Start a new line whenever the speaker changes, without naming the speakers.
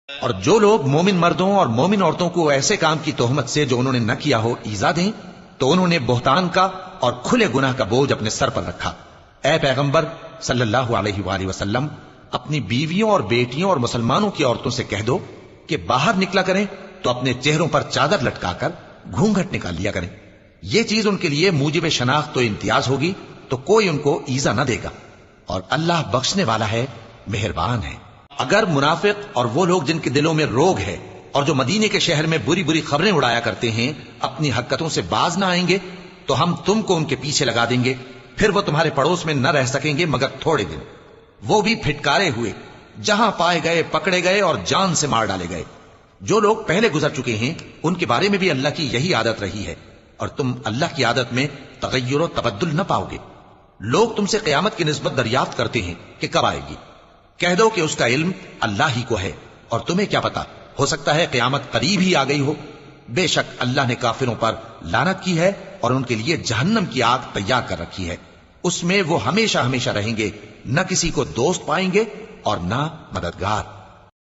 اور جو لوگ مومن مردوں اور مومن عورتوں کو ایسے کام کی تہمت سے جو انہوں نے نہ کیا ہو ایذا دیں تو انہوں نے بہتان کا اور کھلے گناہ کا بوجھ اپنے سر پر رکھا۔ اے پیغمبر صلی اللہ علیہ وآلہ وسلم، اپنی بیویوں اور بیٹیوں اور مسلمانوں کی عورتوں سے کہہ دو کہ باہر نکلا کریں تو اپنے چہروں پر چادر لٹکا کر گھونگھٹ نکال لیا کریں۔ یہ چیز ان کے لیے موجب شناخت و امتیاز ہوگی تو کوئی ان کو ایذا نہ دے گا، اور اللہ بخشنے والا ہے، مہربان ہے۔ اگر منافق اور وہ لوگ جن کے دلوں میں روگ ہے اور جو مدینے کے شہر میں بری بری خبریں اڑایا کرتے ہیں اپنی حرکتوں سے باز نہ آئیں گے تو ہم تم کو ان کے پیچھے لگا دیں گے، پھر وہ تمہارے پڑوس میں نہ رہ سکیں گے مگر تھوڑے دن، وہ بھی پھٹکارے ہوئے، جہاں پائے گئے پکڑے گئے اور جان سے مار ڈالے گئے۔ جو لوگ پہلے گزر چکے ہیں ان کے بارے میں بھی اللہ کی یہی عادت رہی ہے، اور تم اللہ کی عادت میں تغیر و تبدل نہ پاؤ گے۔ لوگ تم سے قیامت کی نسبت دریافت کرتے ہیں کہ کب آئے گی، کہہ دو کہ اس کا علم اللہ ہی کو ہے، اور تمہیں کیا پتا، ہو سکتا ہے قیامت قریب ہی آ گئی ہو۔ بے شک اللہ نے کافروں پر لعنت کی ہے اور ان کے لیے جہنم کی آگ تیار کر رکھی ہے، اس میں وہ ہمیشہ ہمیشہ رہیں گے، نہ کسی کو دوست پائیں گے اور نہ مددگار۔